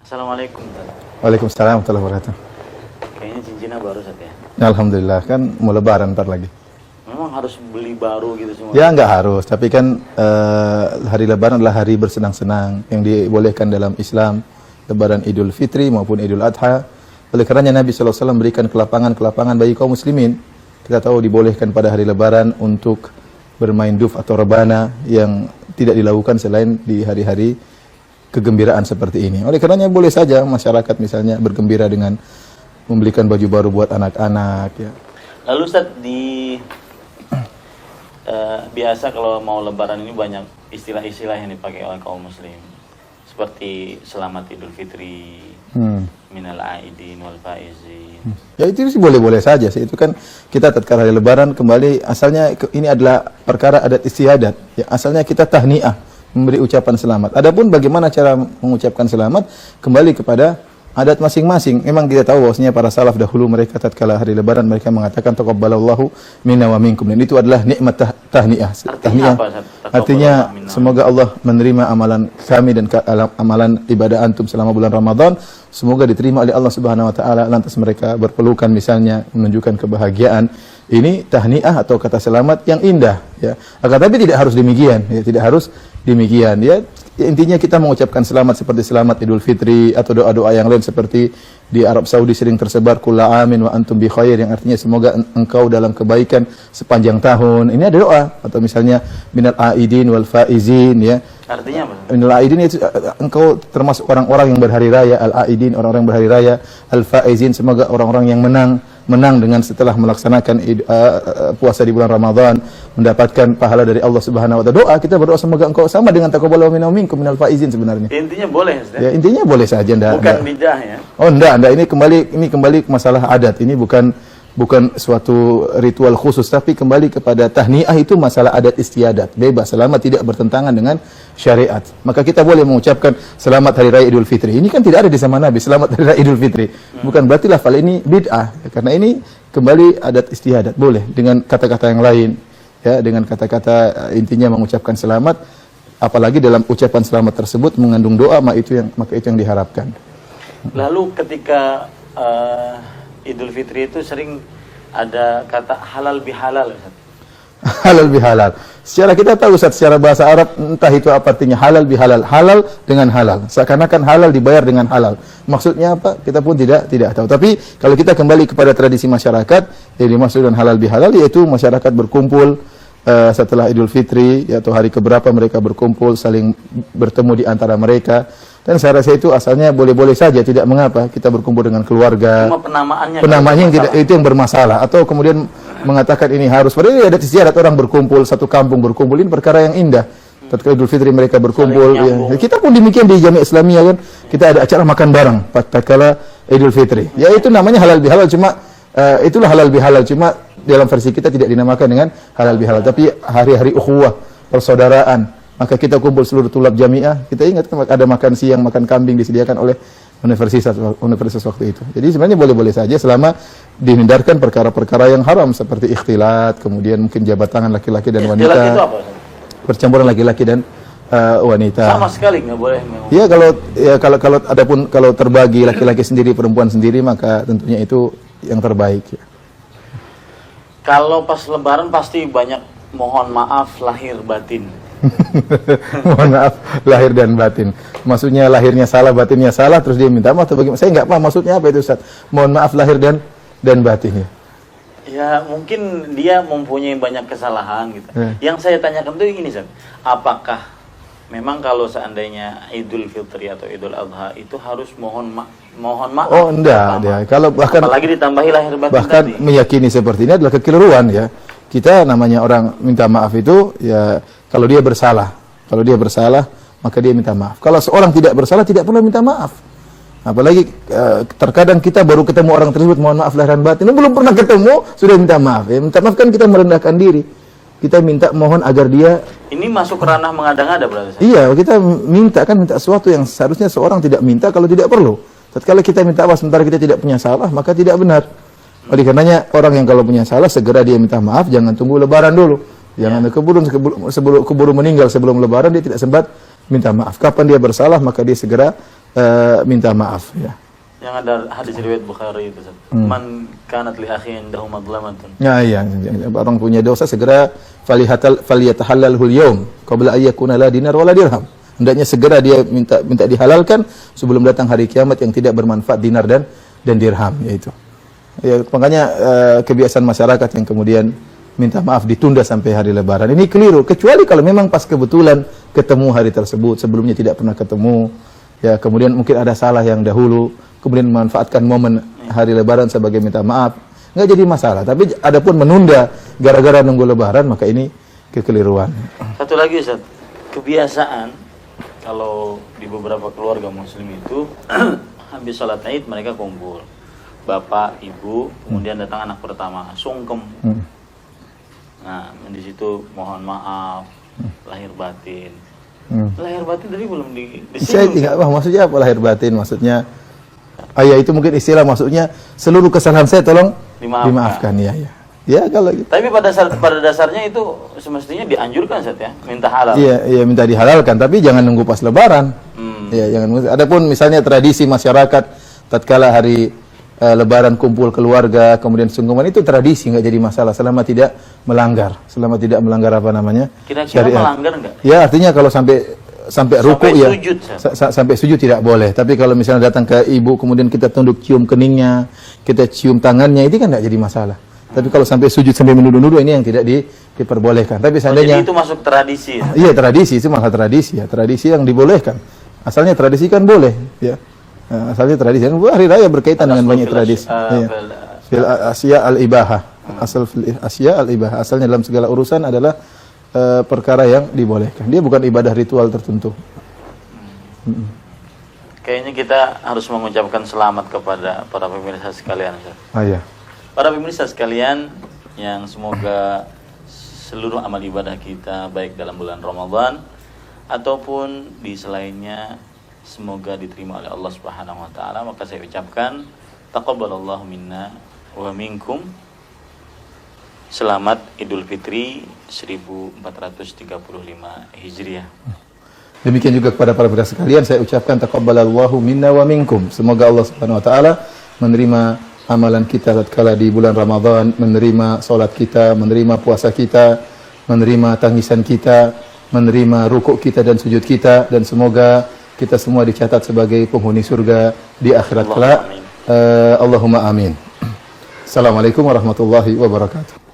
Assalamualaikum. Waalaikumsalam warahmatullahi wabarakatuh. Kayaknya cincinnya baru saja. Alhamdulillah, kan mau lebaran ntar lagi. Memang harus beli baru gitu semua? Ya nggak harus, tapi kan hari lebaran adalah hari bersenang-senang yang dibolehkan dalam Islam. Lebaran Idul Fitri maupun Idul Adha. Oleh karenanya Nabi SAW memberikan kelapangan bagi kaum muslimin. Kita tahu dibolehkan pada hari lebaran untuk bermain duf atau rebana yang tidak dilakukan selain di hari-hari kegembiraan seperti ini. Oleh karenanya boleh saja masyarakat misalnya bergembira dengan membelikan baju baru buat anak-anak. Ya. Lalu Ustaz, biasa kalau mau lebaran ini banyak istilah-istilah yang dipakai oleh kaum muslim. Seperti selamat Idul Fitri, minal aidin wal faizin. Ya itu sih boleh-boleh saja sih. Itu kan kita tatkala hari lebaran kembali asalnya ini adalah perkara adat istiadat. Ya, asalnya kita tahniah, memberi ucapan selamat. Adapun bagaimana cara mengucapkan selamat kembali kepada adat masing-masing. Memang kita tahu bahwasanya para salaf dahulu mereka tatkala hari lebaran mereka mengatakan taqabbalallahu minna wa minkum. Dan itu adalah nikmat tahniah. Artinya apa? Artinya semoga Allah menerima amalan kami dan amalan ibadah antum selama bulan Ramadan. Semoga diterima oleh Allah Subhanahu wa taala. Lantas mereka berpelukan misalnya menunjukkan kebahagiaan. Ini tahniah atau kata selamat yang indah ya. Akan tapi tidak harus demikian ya, tidak harus demikian ya. Intinya kita mengucapkan selamat seperti selamat Idul Fitri atau doa-doa yang lain seperti di Arab Saudi sering tersebar kulla amin wa antum bi khair yang artinya semoga engkau dalam kebaikan sepanjang tahun. Ini ada doa atau misalnya minal aidin wal faizin ya. Artinya apa? Minal aidin itu engkau termasuk orang-orang yang berhari raya, al aidin orang-orang berhari raya, al faizin semoga orang-orang yang menang dengan setelah melaksanakan puasa di bulan Ramadan mendapatkan pahala dari Allah Subhanahu wa taala. Doa kita berdoa semoga engkau sama dengan taqabbalallahu minna wa minkum minal faizin sebenarnya. Intinya boleh, Ustaz. Ya, intinya boleh saja bukan bidah ya. Oh, enggak, ini kembali ke masalah adat. Ini bukan suatu ritual khusus, tapi kembali kepada tahniah itu masalah adat istiadat, bebas selama tidak bertentangan dengan syariat. Maka kita boleh mengucapkan selamat hari raya Idul Fitri. Ini kan tidak ada di zaman Nabi, selamat hari raya Idul Fitri. Bukan berarti lafal ini bid'ah, karena ini kembali adat istiadat, boleh dengan kata-kata yang lain. Ya, dengan kata-kata intinya mengucapkan selamat, apalagi dalam ucapan selamat tersebut mengandung doa, maka itu yang diharapkan. Lalu ketika Idul Fitri itu sering ada kata halal bihalal, Ustaz. Halal bihalal. Secara kita tahu Ustaz, secara bahasa Arab entah itu apa artinya halal bihalal. Halal dengan halal. Seakan-akan halal dibayar dengan halal. Maksudnya apa? Kita pun tidak tahu. Tapi kalau kita kembali kepada tradisi masyarakat, yang dimaksud dengan halal bihalal yaitu masyarakat berkumpul setelah Idul Fitri atau hari keberapa mereka berkumpul saling bertemu di antara mereka. Dan saya rasa itu asalnya boleh-boleh saja, tidak mengapa kita berkumpul dengan keluarga. Cuma penamaannya yang tidak itu yang bermasalah atau kemudian mengatakan ini harus. Padahal ada istiadat orang berkumpul, satu kampung berkumpul, ini perkara yang indah. Tatkala Idul Fitri mereka berkumpul ya. Kita pun demikian di Jamiah Islamiyah kan. Kita ada acara makan bareng tatkala Idul Fitri. Ya itu namanya halal bihalal, cuma itulah halal bihalal, cuma dalam versi kita tidak dinamakan dengan halal bihalal, tapi hari-hari ukhuwah, persaudaraan. Maka kita kumpul seluruh tulab jamiah, kita ingat ada makan siang, makan kambing disediakan oleh universitas waktu itu. Jadi sebenarnya boleh-boleh saja selama dihindarkan perkara-perkara yang haram seperti ikhtilat, kemudian mungkin jabat tangan laki-laki dan wanita. Ikhtilat itu apa? Percampuran laki-laki dan wanita. Sama sekali nggak boleh. Ya kalau terbagi laki-laki sendiri, perempuan sendiri, maka tentunya itu yang terbaik. Ya. Kalau pas Lebaran pasti banyak mohon maaf lahir batin. Mohon maaf lahir dan batin. Maksudnya lahirnya salah, batinnya salah, terus dia minta maaf atau bagaimana? Saya nggak paham maksudnya apa itu Ustaz. Mohon maaf lahir dan batin ya. Ya mungkin dia mempunyai banyak kesalahan gitu. Yang saya tanyakan itu gini Ustaz, apakah memang kalau seandainya Idul Fitri atau Idul Adha itu harus mohon maaf? Oh enggak, ya. Kalau bahkan apalagi ditambahi lahir batin bahkan tadi. Meyakini seperti ini adalah kekeliruan ya. Kita namanya orang minta maaf itu ya kalau dia bersalah maka dia minta maaf. Kalau seorang tidak bersalah tidak perlu minta maaf. Apalagi terkadang kita baru ketemu orang tersebut mohon maaf lahir dan batin, belum pernah ketemu sudah minta maaf. Ya, minta maaf kan kita merendahkan diri. Kita minta mohon agar dia. Ini masuk ke ranah mengada-ngada berarti. Iya, kita minta sesuatu yang seharusnya seorang tidak minta kalau tidak perlu. Tatkala kita minta apa sementara kita tidak punya salah, maka tidak benar. Oleh karenanya orang yang kalau punya salah segera dia minta maaf, jangan tunggu Lebaran dulu. Jangan keburu meninggal sebelum Lebaran dia tidak sempat minta maaf. Kapan dia bersalah maka dia segera minta maaf ya. Yang ada hadis riwayat Bukhari itu, man kanat li akhi indahu madlamatun. Ya, iya, orang punya dosa segera faliyatahallalhul yaum qabla ayyakuna la dinar wala dirham. Hendaknya segera dia minta dihalalkan sebelum datang hari kiamat yang tidak bermanfaat dinar dan dirham, yaitu. Ya, makanya kebiasaan masyarakat yang kemudian minta maaf ditunda sampai hari lebaran ini keliru, kecuali kalau memang pas kebetulan ketemu hari tersebut, sebelumnya tidak pernah ketemu. Ya, kemudian mungkin ada salah yang dahulu, kemudian memanfaatkan momen hari lebaran sebagai minta maaf, nggak jadi masalah. Tapi adapun menunda gara-gara nunggu lebaran, maka ini kekeliruan. Satu lagi Ustaz, kebiasaan kalau di beberapa keluarga muslim itu habis sholat Id mereka kumpul, bapak, ibu, kemudian datang anak pertama, sungkem. Nah, di situ mohon maaf, lahir batin. Lahir batin tadi belum Saya tidak paham maksudnya apa lahir batin, maksudnya ayah itu mungkin istilah, maksudnya seluruh kesalahan saya tolong dimaafkan. Ya, ya. Ya kalau gitu. Tapi pada dasarnya itu semestinya dianjurkan Ustaz ya, minta halal. Iya, minta dihalalkan, tapi jangan nunggu pas lebaran. Ya, jangan. Adapun misalnya tradisi masyarakat tatkala hari lebaran kumpul keluarga, kemudian sungguman, itu tradisi, nggak jadi masalah selama tidak melanggar apa namanya? Kira-kira melanggar nggak? Ya, artinya kalau sampai ruku ya, sujud, sampai sujud tidak boleh. Tapi kalau misalnya datang ke ibu, kemudian kita tunduk cium keningnya, kita cium tangannya, itu kan nggak jadi masalah. Tapi kalau sampai sujud sampai menuduh-nuduh, ini yang tidak diperbolehkan. Tapi seandainya jadi itu masuk tradisi. Iya, tradisi itu malah tradisi ya, tradisi yang dibolehkan. Asalnya tradisi kan boleh, ya. Asalnya tradisi, hari raya berkaitan dengan banyak tradisi. Fil asya al-ibahah. Asal fil asya al-ibahah. Asalnya dalam segala urusan adalah perkara yang dibolehkan. Dia bukan ibadah ritual tertentu. Kayaknya kita harus mengucapkan selamat kepada para pemirsa sekalian. Iya. Para pemirsa sekalian, yang semoga seluruh amal ibadah kita baik dalam bulan Ramadan ataupun di selainnya semoga diterima oleh Allah Subhanahu wa taala. Maka saya ucapkan taqabbalallahu minna wa minkum. Selamat Idul Fitri 1435 Hijriah. Demikian juga kepada para pemirsa sekalian saya ucapkan taqabbalallahu minna wa minkum. Semoga Allah Subhanahu wa taala menerima amalan kita tatkala di bulan Ramadan, menerima salat kita, menerima puasa kita, menerima tangisan kita, menerima rukuk kita dan sujud kita, dan semoga kita semua dicatat sebagai penghuni surga di akhirat kelak. Allahumma amin. Assalamualaikum warahmatullahi wabarakatuh.